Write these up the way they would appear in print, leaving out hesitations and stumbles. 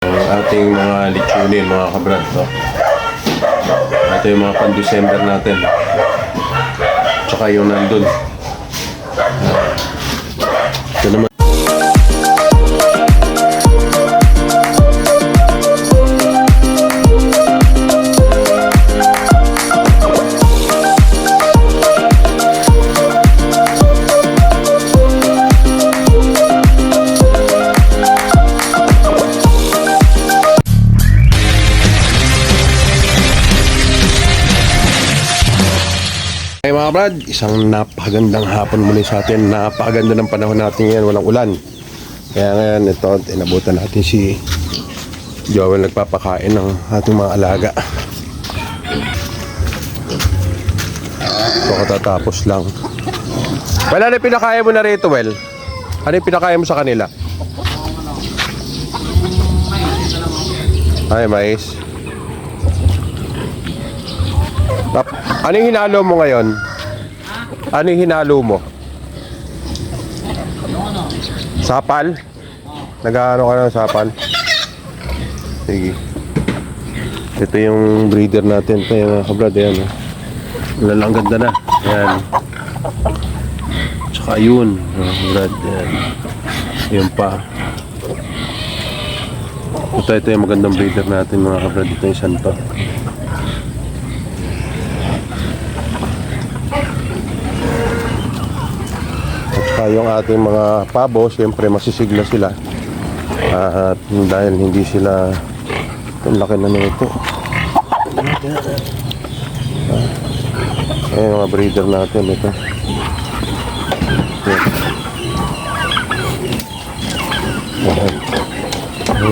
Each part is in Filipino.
Ang ating mga lechonin, mga kabrad, no? Ito yung mga pan-December natin. Tsaka yung nandun. Ito naman. Hey mga brad, isang napakagandang hapon muli sa atin. Napakaganda ng panahon natin ngayon, walang ulan. Kaya ngayon, ito, inabutan natin si Joel nagpapakain ng ating mga alaga. Ito katatapos lang. Well, ano yung pinakain mo na rito, Well? Ano yung pinakain mo sa kanila? Ay, mais. Ano yung hinalo mo ngayon? Ano yung hinalo mo? Sapal? Nag-ano ka ng sapal? Sige. Ito yung breeder natin. Ito yung kabrad. Ayan. Lalang ganda na. Ayan. Tsaka yun. Kabrad. Ayan. Yun pa. Ito yung magandang breeder natin mga kabrad. Ito yung santo. Yung ating mga pabo, siyempre masisigla sila at dahil hindi sila ang laki na nito. Yung mga breeder natin ito.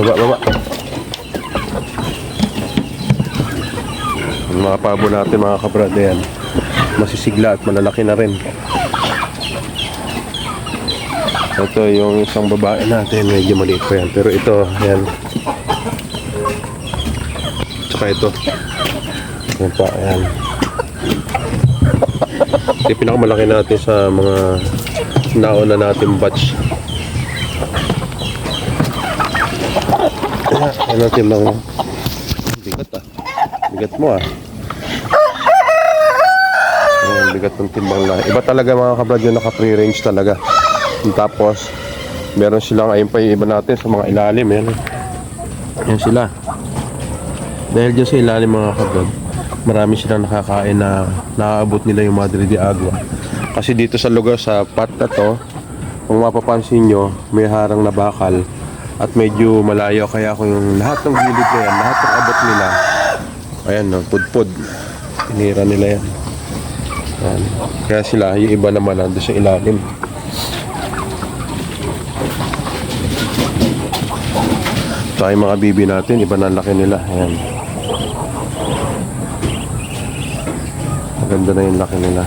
Baba. Yung mga pabo natin mga kabrad, yan masisigla at malalaki na rin. Ito yung isang babae natin, medyo maliit pa yan. Pero ito, yan. Tsaka ito. Yan pa, yan. Ito yung pinakamalaki natin sa mga nauna natin batch. Yan ang timbang mo. Bigat ah. Bigat mo ah. Yan, bigat ng timbang na. Iba talaga mga kabrad yung naka-free range talaga. Tapos meron silang ayun pa yung iba natin sa mga ilalim yan. Yan sila. Dahil dyan sa ilalim mga kabrad, marami silang nakakain na naaabot nila yung Madre de Agua. Kasi dito sa lugar sa part na to, kung mapapansin nyo, may harang na bakal at medyo malayo, kaya kung yung lahat ng gilid na yan, lahat ng abot nila, ayan no, pudpud, tinira nila yan. Ayan. Kaya sila, yung iba naman nandun sa ilalim. Tsaka yung mga bibi natin, iba na laki nila. Ayan. Maganda na yung laki nila.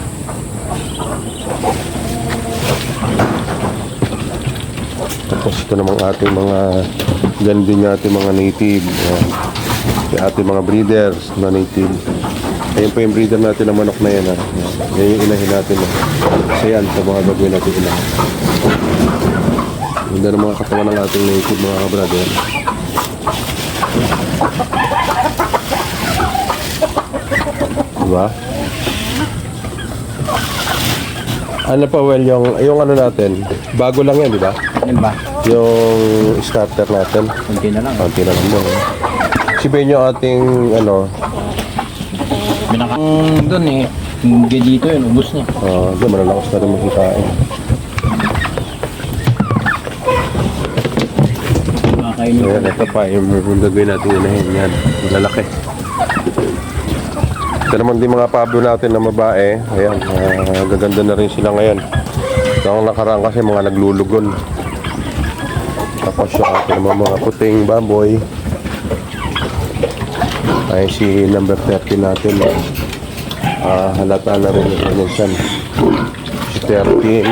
Tapos ito namang ating mga ganun din ating mga native. Ayan. Yung ating mga breeders na native. Ayan pa yung breeder natin na manok na yan. Ayan. Yan yung inahin natin. Kasi yan, sa mga gagawin natin inahin. Ganda ng mga katawan ng ating native mga kabrad. Diba? Ano pa well yung ano natin, bago lang yan, di ba? Ano ba? Yung starter natin. Kunti na lang. Kunti na lang mo. Sipin nyo ating ano. Binakang doon eh. Hindi dito yun, ubos niya. Di malalakas na rin makikain. Makakainin. Ayan, ito pa yung gagawin natin unahin. Yan, malalaki. Ito naman din mga pablo natin na babae. Ayan, gaganda na rin sila ngayon. Ang nakaraan kasi mga naglulugon. Tapos yung ating mga puting baboy. Ay si number 30 natin. Halata na rin yung minsan. Si 13.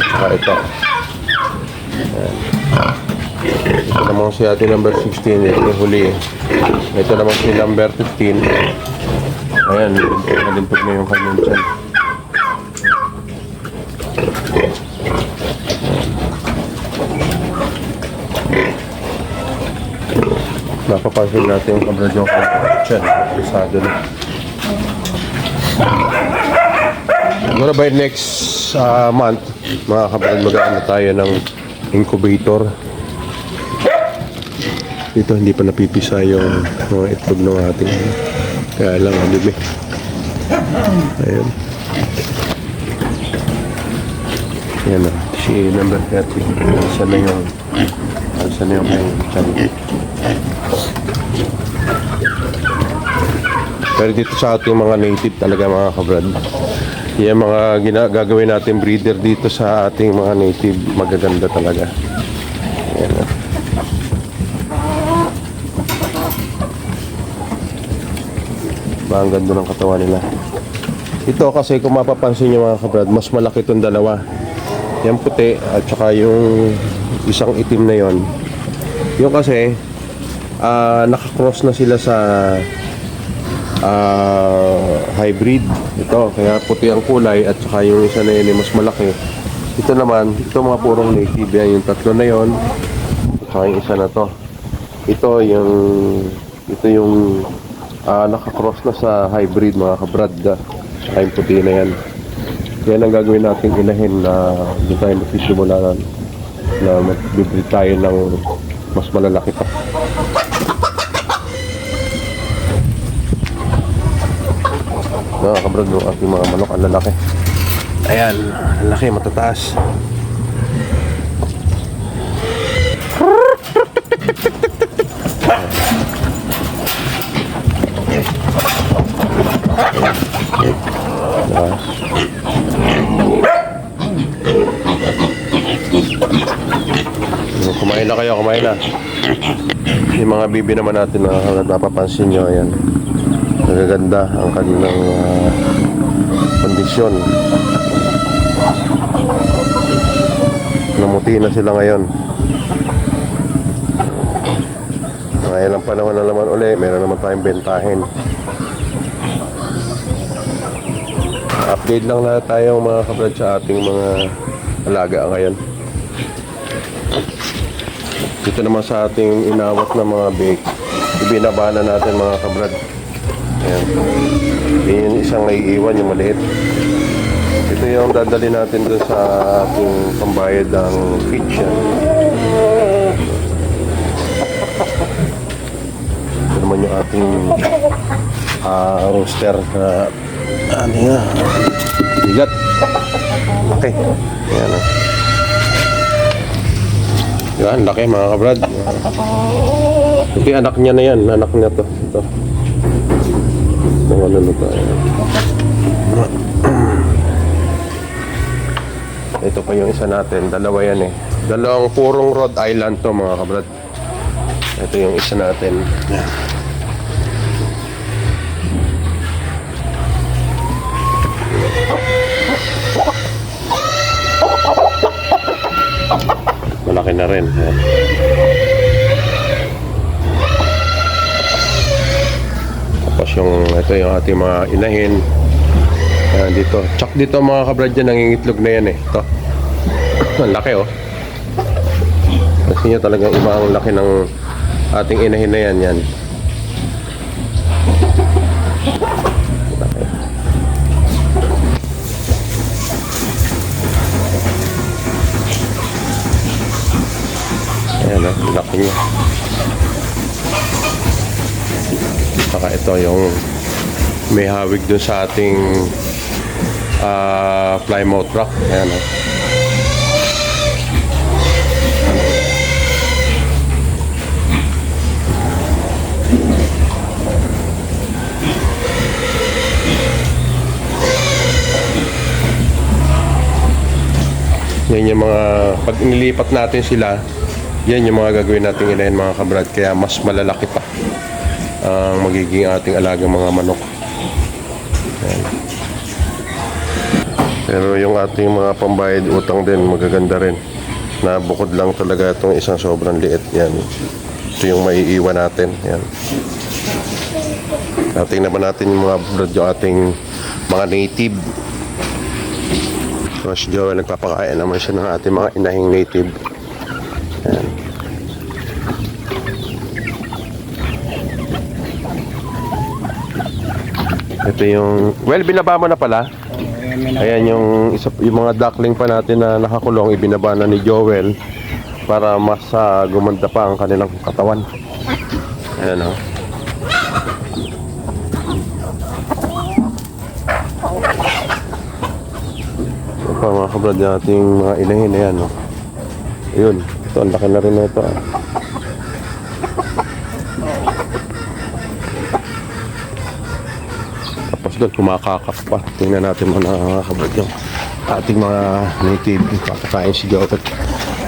Saka ito. Ayan. Ito naman si ating number 16. Ito yung huli. Ito naman si number 15. Ayan, nalintog na yung kanyang tiyan. Napapansin natin yung kabrad yung dyan. Pisado na. Siguro by next month, mga kabrad, mag-ano tayo ng incubator. Dito hindi pa napipisa yung mga itlog ng ating kaya lang halimi. Ayun. Yan na. Si number 30. Saan na yung channel. Pero dito sa ating mga native talaga mga kabrad, yung mga gagawin natin breeder dito sa ating mga native, magaganda talaga. Ayan na. Ang ganda ng katawan nila. Ito kasi kung mapapansin nyo mga kabrad, mas malaki itong dalawa. Yung puti at saka yung isang itim na yon. Yung kasi nakakross na sila sa hybrid. Ito kaya puti ang kulay at saka yung isa na yun mas malaki. Ito naman, ito mga purong native yan. Yung tatlo na yon at saka yung isa na to. Ito yung nakakross na sa hybrid mga kabrad. Saka yung puti na yan. Kaya ang gagawin natin inahin na hindi tayo magsisimula na magbibili tayo ng mas malalaki pa. Mga kabrad, yung ating mga manok ang lalaki. Ayan, ang laki, matataas. Kumain na kayo, kumain na. Yung mga bibi naman natin na napapansin nyo, ayan. Nagaganda ang kanilang kondisyon. Namuti na sila ngayon. Ngayon ang panahon na naman uli, meron naman tayong bentahin. Update lang na tayo mga kabrad sa ating mga alaga ngayon. Dito naman sa ating inawat na mga bake, ibinaba na natin mga kabrad. Ayan. Yung isang naiiwan, yung maliit. Ito yung dadali natin doon sa ating pambayad ng feeds yan. Ito naman yung ating roaster na ano nga, bigat. Okay. Ayan na. Yan, laki mga kabrad. Ito yung anak niya na yan. Anak niya to. Ito. Ito ano na to. Ito pa yung isa natin. Dalawa yan eh. Dalawang purong Rhode Island to mga kabrad. Ito yung isa natin. Yan. Malaki na rin. Ayan. Tapos ito yung ating mga inahin. Ayan dito. Tsak dito mga kabrad dyan, nangingitlog na yan eh. Ito. Ang laki oh. Kasi nyo talagang iba ang laki ng ating inahin na yan. Yan. Ayan o, laki niya. Saka ito yung may hawig dun sa ating Plymouth Rock. Ayan o. Yan yung mga, pag inilipat natin sila, yan yung mga gagawin natin inahin mga kabrad, kaya mas malalaki pa ang magiging ating alagang mga manok. Ayan. Pero yung ating mga pambayad utang din magaganda rin, na bukod lang talaga itong isang sobrang liit. Yan, ito yung maiiwan natin. Yan, tingnan naman natin yung mga kabrad, yung ating mga native. So, si Joel nagpapakain naman siya ng ating mga inahing native. Ayan. Ito yung, well, binaba mo na pala. Ayan yung, yung mga duckling pa natin na nakakulong, ibinaba na ni Joel para mas gumanda pa ang kanilang katawan. Ayan o. Ito pa mga kabrad nating mga inahin. Ayan o. Ayun. Ito, ang laki na rin na ito. Tapos doon, kumakakak pa. Tingnan natin mga kabrad yung ating mga native. Papakain si Joel.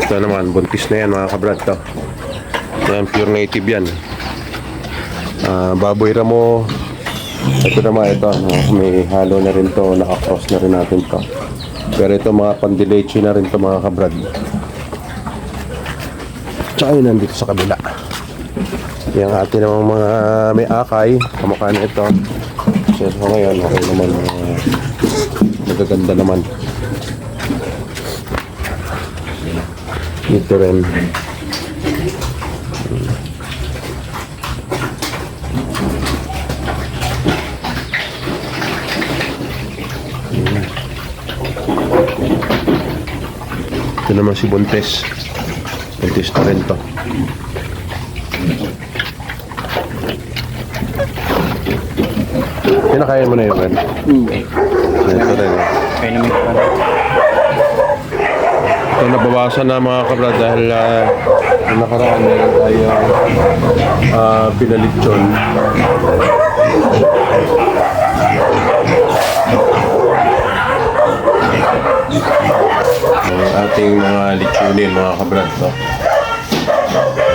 Ito naman, buntis na yan mga kabrad to. Yan, pure native yan. Baboy ramo. Ito naman, ito. May halo na rin to. Naka-cross na rin natin to. Pero ito mga pandileche na rin to mga kabrad. Tsaka yun nandito sa kabila. Yung atin namang mga may akay. Kamukha na ito. So ngayon, okay naman. Nagaganda naman. Dito rin. Ito naman si Buntes. Buntes na rin to. Pinakain mo na yun, man. Ito rin. Kaya naman ito. Ito nabawasan na mga kabrad dahil yung nakaraan meron tayong pinalitsyon. Ang ating mga litsunin mga kabrad to.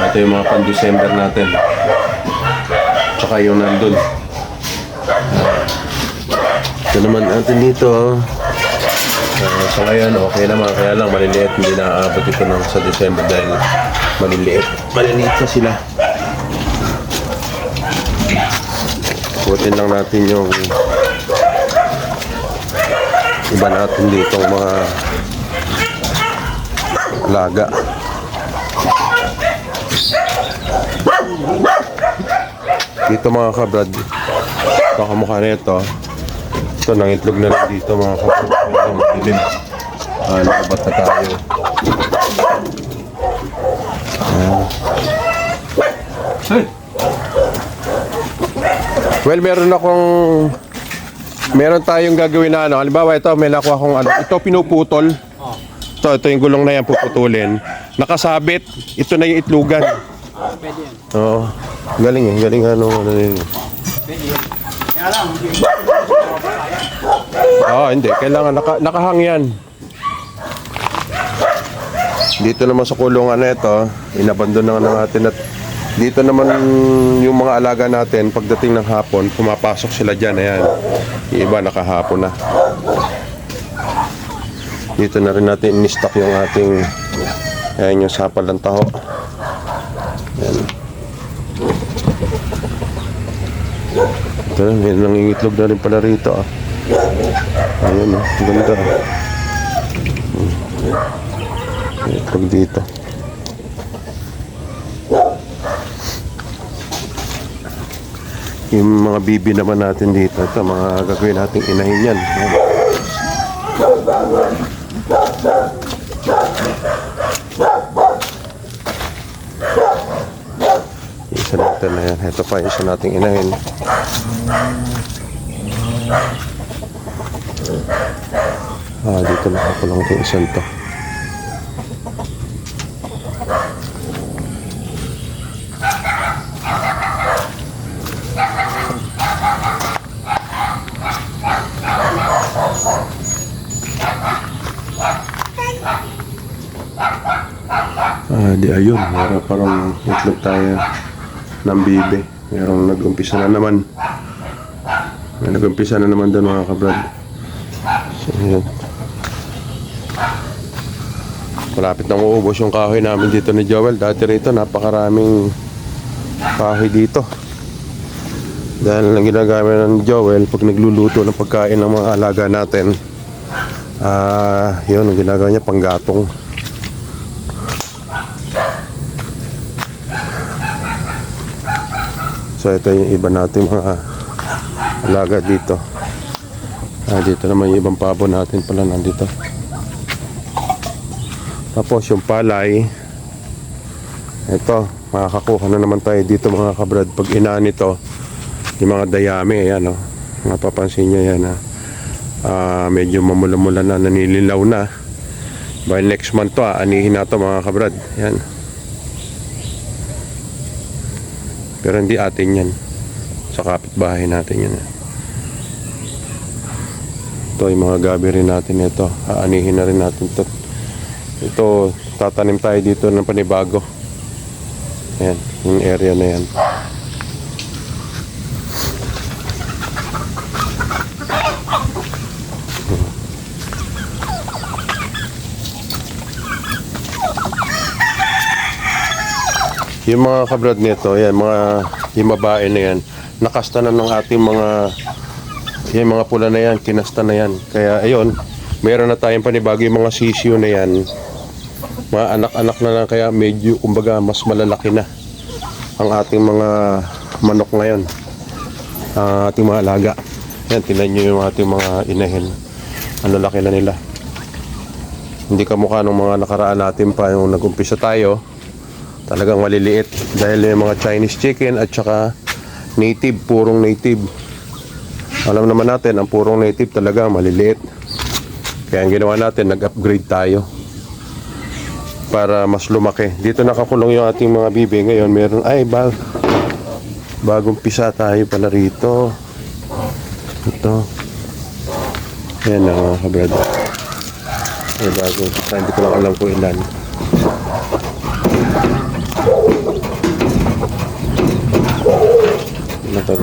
Ito yung mga pan-December natin. Tsaka yung nandun. Ito naman natin dito. So ngayon, okay naman. Kaya lang maliliit. Hindi naaabot ito ng sa December dahil maliliit. Maliliit na sila. Butin lang natin yung iba natin dito mga laga. Dito mga kabrad, ito kamukha na ito. Ito, nangitlog na lang dito mga kabrad. Dilim. Nakabat na tayo. Well, meron tayong gagawin na ano. Halimbawa ito, may nakuha akong ano. Ito pinuputol. Ito yung gulong na yan puputulin. Nakasabit. Ito na yung itlugan. Pwede yan. Oo. Galing eh. Galing ano yun. Pwede yan. Kaya lang, Oo, hindi. Kailangan nakahang yan. Dito naman sa kulungan na ito, inabandon na natin at dito naman yung mga alaga natin, pagdating ng hapon, pumapasok sila dyan. Ayan. Yung iba nakahapon na. Dito na rin natin in-stock yung ating, ayan yung sapal ng taho. Ayan. Ito, may nangingitlog na rin pala rito. Ayan, ganda. Itlog dito. Yung mga bibi naman natin dito, ito mga gagawin nating inahin yan. Isa natin na yan. Ito pa, isa nating inahin. Dito nakakulong ito isang to. Di ayun, meron parang itlog tayo ng bibe. Merong nag-umpisa na naman. May nag-umpisa na naman doon mga kabrad. So, ayan. Malapit na maubos yung kahoy namin dito ni Joel. Dati rito napakaraming kahoy dito. Dahil ang ginagamit ng Joel pag nagluluto ng pagkain ng mga alaga natin, yun ang ginagawa niya, panggatong. So ito yung iba nating mga alaga dito. Dito naman yung ibang pabo natin pala nandito. Tapos yung palay, ito, makakakuha na naman tayo dito mga kabrad. Pag inaan ito, yung mga dayami, ayan o. Mapapansin nyo yan ha. Medyo mamula-mula na, nanililaw na. By next month to, anihin na to mga kabrad. Yan. Pero hindi atin yan. Sa kapitbahay natin yan. Ito yung mga gabi rin natin ito. Aanihin na rin natin ito. Ito, tatanim tayo dito ng panibago. Ayan, yung area na yan. Yung mga kabrad nito, yan, yung babae na yan, nakasta na ng ating yung mga pula na yan, kinasta na yan. Kaya ayun, meron na tayong panibago yung mga sisiyo na yan. Mga anak-anak na lang, kaya medyo, kumbaga, mas malalaki na ang ating mga manok ngayon. Ang ating mga alaga. Yan, tingnan nyo yung ating mga inahin. Ano laki na nila. Hindi kamukha ng mga nakaraan natin pa yung nag-umpisa tayo. Talagang maliliit dahil yung mga Chinese chicken at saka native, purong native. Alam naman natin, ang purong native talaga maliliit. Kaya ang ginawa natin, nag-upgrade tayo para mas lumaki. Dito nakakulong yung ating mga bibi. Ngayon meron, bagong pisa tayo pala rito. Ito. Yan ang mga kabrada. Bagong pisa, hindi ko lang alam kung ilan. Ito.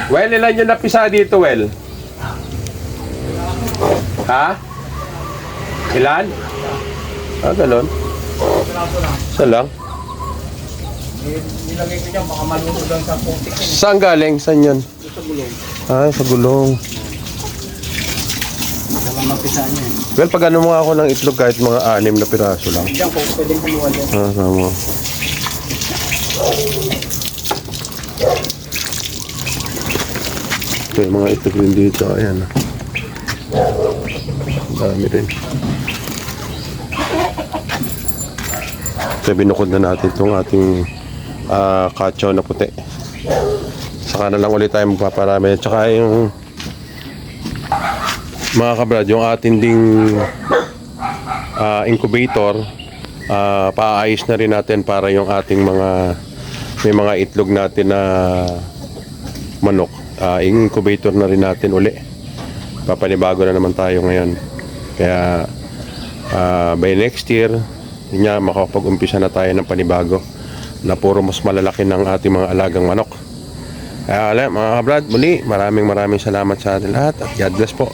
Well, ilan yung napisa dito, Well? Ha? Ilan? Galon. Isa lang. Nilagay ko dyan, baka malunod lang sa putik. Saan galing? Saan yan? Sa gulong. Sa gulong. Saka mapisa niya eh. Well, pag ano mo ako ng itlog kahit mga 6 na piraso lang. Diyan po, pwedeng kumuha dyan. Tama. Ito yung mga itlog rin dito. Ayan. Dami rin. Ito, binukod na natin itong ating kacho na puti. Saka na lang ulit tayo magpaparami. Tsaka yung mga kabrad, yung ating ding incubator, paayos na rin natin para yung ating may mga itlog natin na manok. Incubator na rin natin uli. Papanibago na naman tayo ngayon. Kaya by next year, yun nga, makapag-umpisa na tayo ng panibago na puro mas malalaki ng ating mga alagang manok. Kaya mga kabrad, muli, maraming salamat sa atin lahat at God bless po.